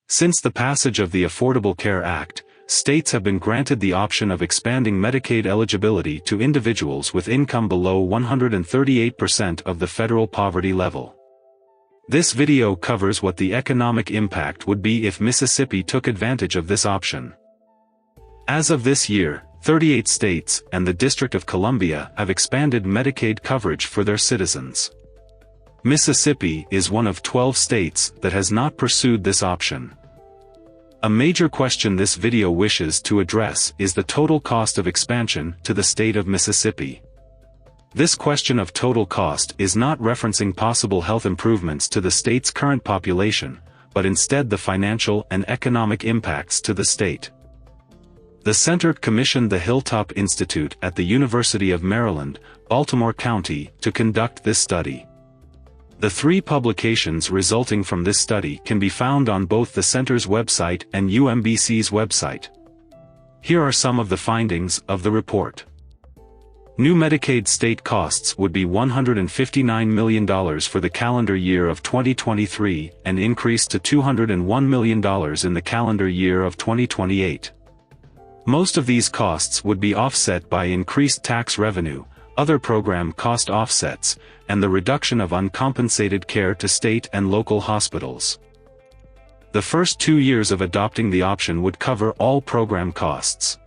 Since the passage of the Affordable Care Act, states have been granted the option of expanding Medicaid eligibility to individuals with income below 138% of the federal poverty level. This video covers what the economic impact would be if Mississippi took advantage of this option. As of this year, 38 states and the District of Columbia have expanded Medicaid coverage for their citizens. Mississippi is one of 12 states that has not pursued this option. A major question this video wishes to address is the total cost of expansion to the state of Mississippi. This question of total cost is not referencing possible health improvements to the state's current population, but instead the financial and economic impacts to the state. The center commissioned the Hilltop Institute at the University of Maryland, Baltimore County, to conduct this study. The 3 publications resulting from this study can be found on both the center's website and UMBC's website. Here are some of the findings of the report. New Medicaid state costs would be $159 million for the calendar year of 2023, and increase to $201 million in the calendar year of 2028. Most of these costs would be offset by increased tax revenue, other program cost offsets, and the reduction of uncompensated care to state and local hospitals. The first 2 years of adopting the option would cover all program costs.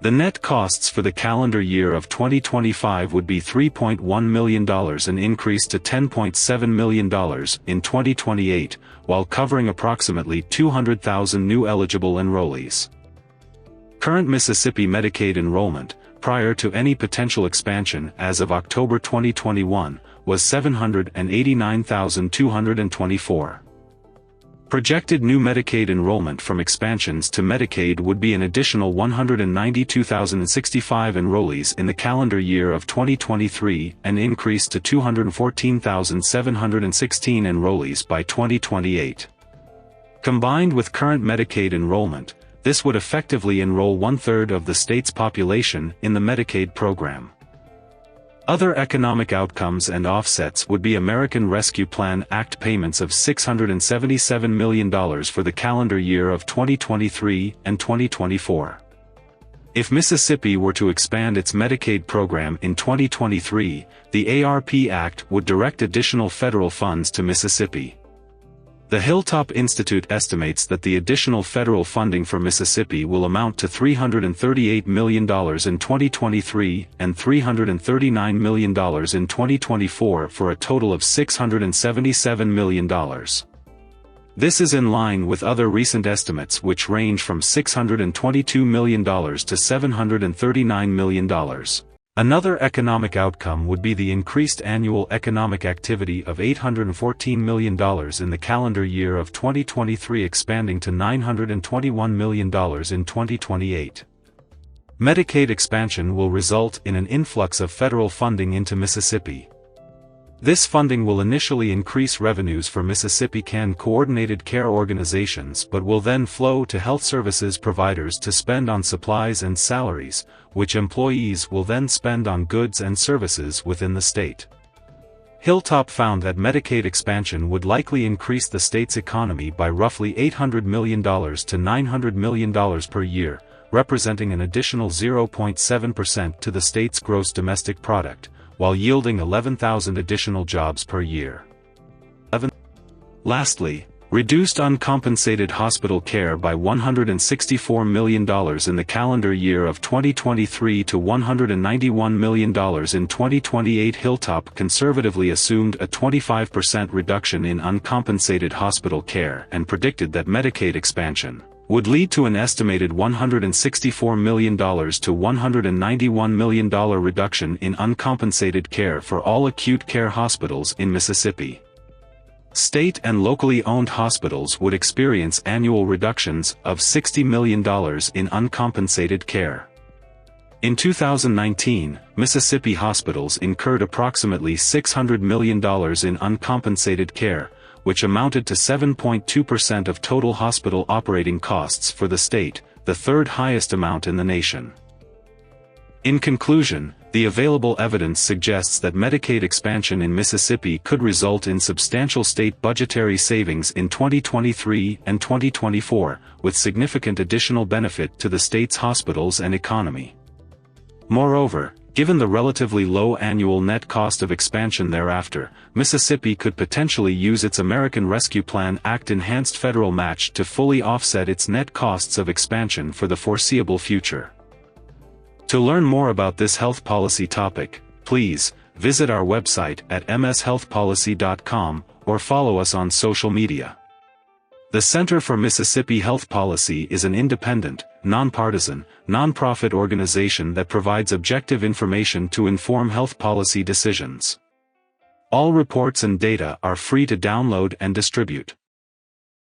The net costs for the calendar year of 2025 would be $3.1 million, an increase to $10.7 million in 2028, while covering approximately 200,000 new eligible enrollees. Current Mississippi Medicaid enrollment, prior to any potential expansion as of October 2021, was 789,224. Projected new Medicaid enrollment from expansions to Medicaid would be an additional 192,065 enrollees in the calendar year of 2023, an increase to 214,716 enrollees by 2028. Combined with current Medicaid enrollment, this would effectively enroll 1/3 of the state's population in the Medicaid program. Other economic outcomes and offsets would be American Rescue Plan Act payments of $677 million for the calendar year of 2023 and 2024. If Mississippi were to expand its Medicaid program in 2023, the ARP Act would direct additional federal funds to Mississippi. The Hilltop Institute estimates that the additional federal funding for Mississippi will amount to $338 million in 2023 and $339 million in 2024 for a total of $677 million. This is in line with other recent estimates which range from $622 million to $739 million. Another economic outcome would be the increased annual economic activity of $814 million in the calendar year of 2023, expanding to $921 million in 2028. Medicaid expansion will result in an influx of federal funding into Mississippi. This funding will initially increase revenues for Mississippi coordinated care organizations, but will then flow to health services providers to spend on supplies and salaries, which employees will then spend on goods and services within the state. Hilltop found that Medicaid expansion would likely increase the state's economy by roughly $800 million to $900 million per year, representing an additional 0.7% to the state's gross domestic product, while yielding 11,000 additional jobs per year. Lastly, reduced uncompensated hospital care by $164 million in the calendar year of 2023 to $191 million in 2028. Hilltop conservatively assumed a 25% reduction in uncompensated hospital care and predicted that Medicaid expansion would lead to an estimated $164 million to $191 million reduction in uncompensated care for all acute care hospitals in Mississippi. State and locally owned hospitals would experience annual reductions of $60 million in uncompensated care. In 2019, Mississippi hospitals incurred approximately $600 million in uncompensated care, which amounted to 7.2% of total hospital operating costs for the state, the third highest amount in the nation. In conclusion, The available evidence suggests that Medicaid expansion in Mississippi could result in substantial state budgetary savings in 2023 and 2024, with significant additional benefit to the state's hospitals and economy. Moreover, given the relatively low annual net cost of expansion thereafter, Mississippi could potentially use its American Rescue Plan Act enhanced federal match to fully offset its net costs of expansion for the foreseeable future. To learn more about this health policy topic, please visit our website at mshealthpolicy.com or follow us on social media. The Center for Mississippi Health Policy is an independent, nonpartisan, nonprofit organization that provides objective information to inform health policy decisions. All reports and data are free to download and distribute.